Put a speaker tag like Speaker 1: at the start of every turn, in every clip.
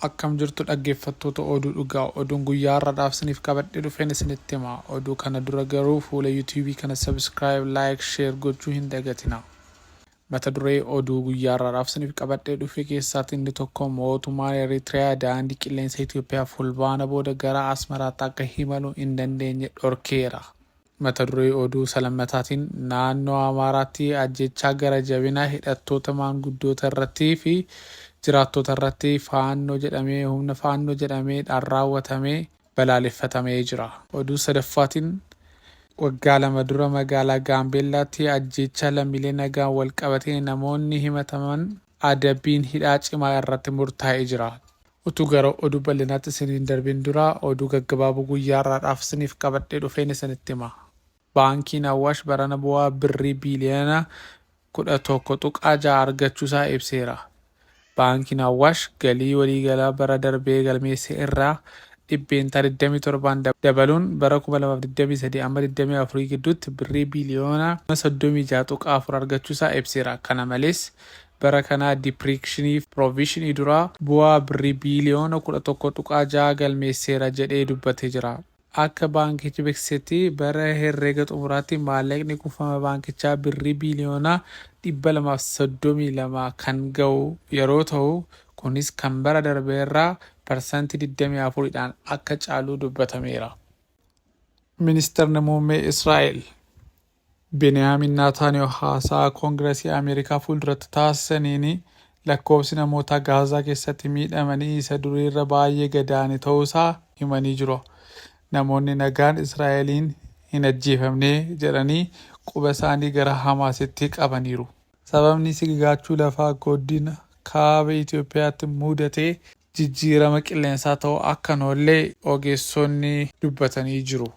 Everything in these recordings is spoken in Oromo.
Speaker 1: Akkam jirtu dhaggeeffattoota oduu dhugaa oduun guyyaa har'aadhaaf isiniif qabadhee dhufeen isinitti hima. Oduu kana dura garuu fuula yuutuubii kana subscribe, like, share gochuu hin dagatina. Mata duree oduu guyyaa har'aadhaaf isiniif qabadhee dhufe keessaatti inni tokko mootummaan Eritiriyaa daandii qilleensa Itoophiyaa fulbaana booda gara Asmaraatti akka imaluu hin dandeenye dhorkeera. Mata duree oduu salammataatiin naannoo Amaaraatti ajjechaa gara jabinaa hidhattoota maanguddoota irrattii fi jiraattota irratti humna faannoo jedhamee raawwatamee balaaleffatamee jira. Oduu sadaffaatiin waggaa 2 dura magaalaa Gaambeellaatti ajjeechaa lammiilee nagaan wal qabatee namoonni himataman adabbiin hidhaa cimaa irratti murtaa'ee jira. Utuu gara oduu bal'inaatti isiniin darbin dura oduu gaggabaaboo guyyaa har'aadhaaf isiniif qabadhee dhufeen isinitti hima. Baankiin Awwaash barana bu'aa birrii biiliyoona 11.6 argachuusaa ibseera. Baankiin Awwaash galii waliigalaa bara darbee galmeesse irraa dhibbeentaa 27 dabaluun bara 2023 amma 24 gidduutti birrii biiliyoona 36.4 argachuusaa ibseera. Kana malees bara kana dipireekshinii piroovishinii duraa bu'aa birrii biiliyoona 11.6 galmeesseera jedhee dubbatee jira. Akka baankichi beeksisetti bara herreega xumuraatti maallaqni kuufama baankichaa birrii biiliyoona 232 kan ga'u yeroo ta'u, kunis kan bara darbee irraa parsantii 24dhaan akka caalu dubbatameera. Ministeerri muummee Israa'el Beniyaamin Naataaniyoo haasaa Koongireesii Ameerikaa fuulduratti taasisaniin lakkoofsi namoota Gaazaa keessatti miidhamanii isa duriirra baay'ee gadaane ta'uusaa himanii jiru. Namoonni nagaan Israa'eliin hin ajjeefamne jedhanii quba isaanii gara Hamaasitti qabaniiru. Sababni sigigaachuu lafaa godina kaaba Itoophiyaatti mudatee jijjiirama qilleensaa ta'uu akka noollee ogeessonni dubbatanii jiru.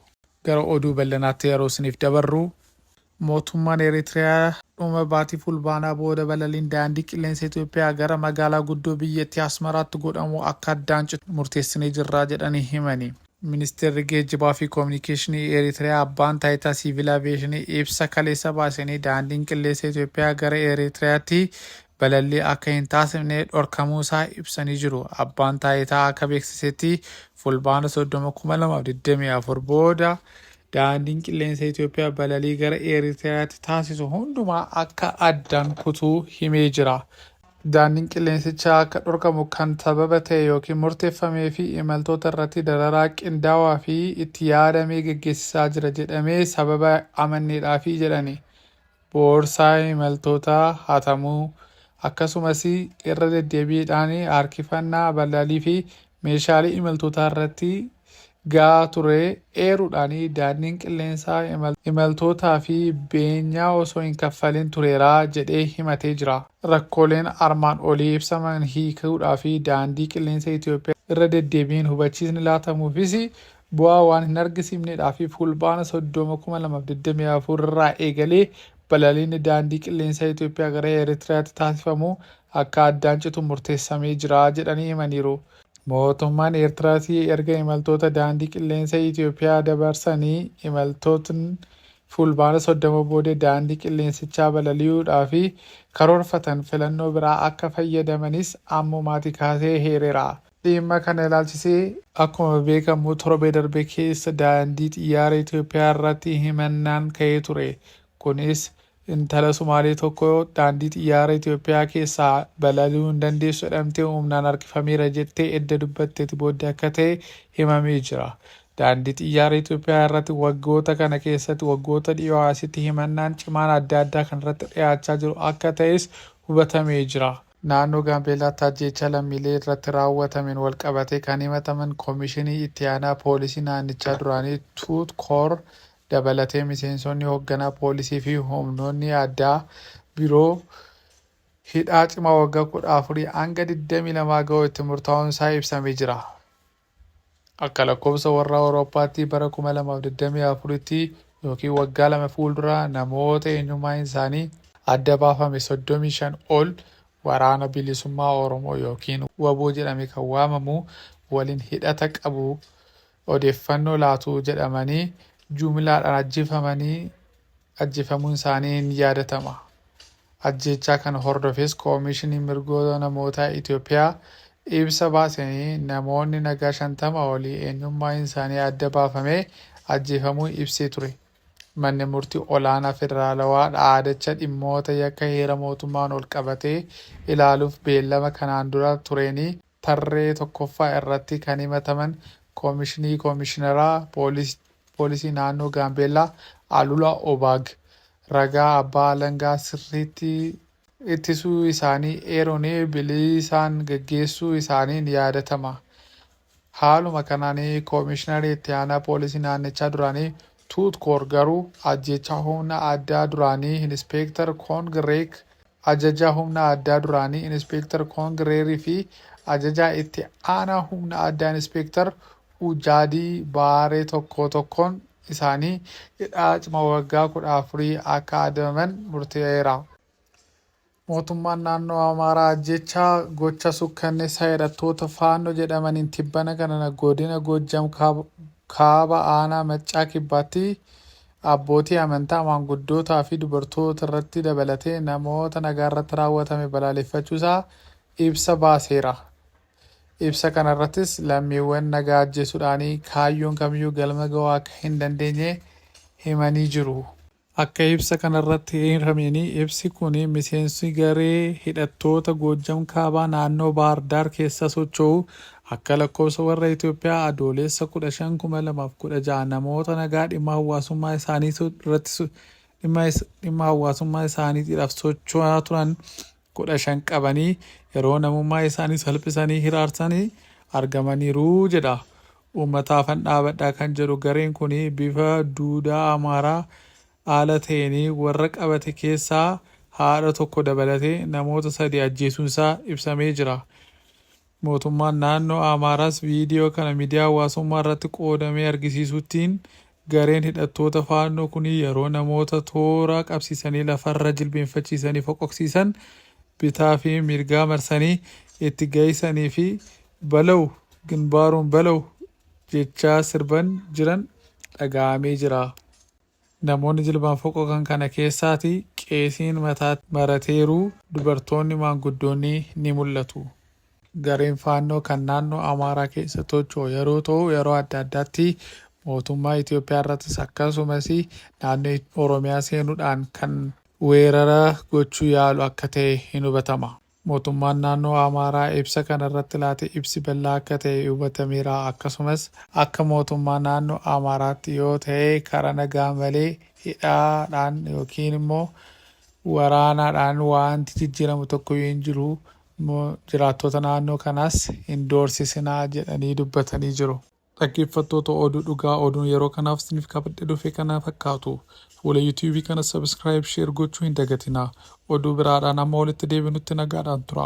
Speaker 1: Gara oduu bal'inaatti yeroo isiniif dabarru mootummaan Eritiriyaa dhuma baatii fulbaanaa booda balaliin daandii qilleensa Itoophiyaa gara magaalaa guddoo biyyattii Asmaraatti godhamu akka addaan citu murteessinee jirra jedhanii himani. Ministeerri geejjibaa fi koominikeeshinii Eritiriyaa abbaan taayitaa siivil aaviyeeshinii ibsa kaleessa baasanii daandiin qilleensa Itoophiyaa gara Eritiriyaatti balallii akka hin taasifne dhorkamuusaa ibsanii jiru. Abbaan taayitaa akka beeksisetti fulbaana 30/2024 booda daandiin qilleensa Itoophiyaa balalii gara Eritiriyaatti taasisu hundumaa akka addaan kutuu himee jira. Daandiin qilleensichaa akka dhorkamu kan sababa ta'e yookiin murteeffamee fi imaltoota irratti dararaa qindaawaa fi itti yaadamee gaggeessaa jira jedhamee sababa amanneedhaafi jedhani. Boorsaa imaltootaa hatamuu akkasumas irra deddeebiidhaan harkifannaa balalii fi meeshaalee imaltootaa irratti gahaa ture eeruudhaan daandiin qilleensaa imaltootaa fi beenyaa osoo hin kaffalin tureeraa jedhee himatee jira. Rakkooleen armaan olii ibsaman hiikuudhaa fi daandii qilleensa Itoophiyaa irra deddeebiin hubachiisni laatamuufis bu'aa waan hin argisiifneedhaa fi fulbaana 30/2024 irraa eegalee balaliin daandii qilleensa Itoophiyaa gara Eritiriyaatti taasifamu akka addaan citu murteessamee jira jedhanii himaniiru. Mootummaan Eertiraatii erga imaltoota daandii qilleensa Itoophiyaa dabarsanii imaltootni fulbaana 30 booda daandii qilleensichaa balali'uudhaa fi karoorfatan filannoo biraa akka fayyadamanis ammumaatii kaasee heereera. Dhimma kana ilaalchisee akkuma beekamu torbee darbe keessa daandii xiyyaara Itoophiyaa irratti himannaan ka'ee ture. Kunis intala Sumaalee tokko daandii xiyyaara Itoophiyaa keessaa balali'uu hin dandeessu jedhamtee humnaan harkifameera jettee edda dubbatteeti booda akka ta'e himamee jira. Daandii xiyyaara Itoophiyaa irratti waggoota kana keessatti waggoota dhiyoo asitti himannaan cimaan adda addaa kan irratti dhiyaachaa jiru akka ta'es hubatamee jira. Naannoo Gaambeellaatti ajjeechaa lammiilee irratti raawwatameen wal qabatee kan himataman Koomishinii Itti Aanaa Poolisii Naannichaa duraanii Tuut Koor dabalatee miseensonni hoogganaa poolisii fi humnoonni addaa biroo hidhaa cimaa waggaa 14 hanga 22 ga'u itti murtaa'uunsaa ibsamee jira. Akka lakkoofsa warra Awurooppaatti bara 2024tti yookiin waggaa 2 fuuldura namoota eenyummaan isaanii adda baafame 35 ol waraana bilisummaa Oromoo yookiin WBO jedhamee kan waamamu waliin hidhata qabu odeeffannoo laatu jedhamanii jumlaadhaan ajjeefamuun isaanii ni yaadatama. Ajjeechaa kana hordofes Koomishiniin Mirgoota Namootaa Itoophiyaa ibsa baasanii namoonni nagaa 50 olii eenyummaan isaanii adda baafamee ajjeefamuu ibsee ture. Manni murtii olaanaa federaalawaa dhaaddacha dhimmoota yakka heera mootummaan ol qabatee ilaaluuf beellama kanaan dura tureen tarree tokkoffaa irratti kan himataman Koomishineraa Poolisii Naannoo Gaambeellaa Alulaa Obaag ragaa abbaa alangaa sirriitti ittisuu isaanii eeruun bilisaan gaggeessuu isaaniin yaadatama. Haaluma kanaan Koomishinarri itti aanaa poolisii naannichaa duraanii Tuutkoor garuu ajjechaa humna addaa duraanii Inispeektar Koongireek ajajaa humna addaa duraanii Inispeektar Koongireerii fi ajajaa itti aanaa humna addaa Inispeektar Ujaadii Baaree tokkoon isaanii hidhaa cimaa waggaa 14 akka adabaman murteesseera. Mootummaan naannoo Amaaraa ajjechaa gocha suukkanneessaa hidhattoota faannoo jedhamaniin tibbana kana godina Goojjam kaaba aanaa Maccaa Kibbaatti abbootii amantaa, maanguddootaa fi dubartoota irratti dabalatee namoota nagaa irratti raawwatame balaaleffachuusaa ibsa baaseera. Ibsa kanarrattis lammiiwwan nagaa ajjeesuudhaan kaayyoon kamiyyuu galma ga'uu akka hin dandeenye himanii jiru. Akka ibsa kanarratti hirameen ibsi kun miseensi garee hidhattoota Goojjam kaabaa naannoo Baahir Daar keessa socho'u akka lakkoofsa warra Itoophiyaa adoolessa 15/2016 namoota nagaa dhimma hawaasummaa isaaniitiidhaaf socho'aa turan 15 qabanii yeroo namummaa isaanii salphisanii hiraarsanii argamaniiru jedha. Uummataafan dhaabadhaa kan jedhu gareen kun bifa duudhaa Amaaraa haala ta'een warra qabate keessaa haadha tokko dabalatee namoota 3 ajjeesuunsaa ibsamee jira. Mootummaan naannoo Amaaraas viidiyoo kana miidiyaa hawaasummaa irratti qoodamee argisiisuutiin gareen hidhattoota faannoo kun yeroo namoota toora qabsiisanii lafarra jilbeenfachiisanii foqoqsiisan bitaa fi mirgaa marsanii itti geessanii fi balaw ginbaaruun balaw jechaa sirban jiran dhaga'amee jira. Namoonni jilbaan foqoqan kana keessaati qeesiin mataatti marateeru dubartoonni maanguddoonni ni mul'atu. Gareen faannoo kan naannoo Amaaraa keessa socho'u yeroo ta'u yeroo adda addaatti mootummaa Itoophiyaa irrattis akkasumas naannoo Oromiyaa seenuudhaan kan weerara gochuu yaalu akka ta'e hin hubatama. Mootummaan naannoo Amaaraa ibsa kanarratti laate ibsi bal'aa akka ta'e hubatameera. Akkasumas akka mootummaa naannoo Amaaraatti yoo ta'e karaa nagaa malee hidhaadhaan yookiin immoo waraanaadhaan wanti jijjiiramu tokko hin jiru. Jiraattota naannoo kanaas hin doorsisinaa jedhanii dubbatanii jiru. Dhaggeeffattoota oduu dhugaa oduun yeroo kanaaf isiniif qabadhee dhufe kana fakkaatu. Fuula YouTube kana subscribe share gochuu hin dagatinaa. Oduu biraadhaan amma walitti deebinutti nagaadhaan tura.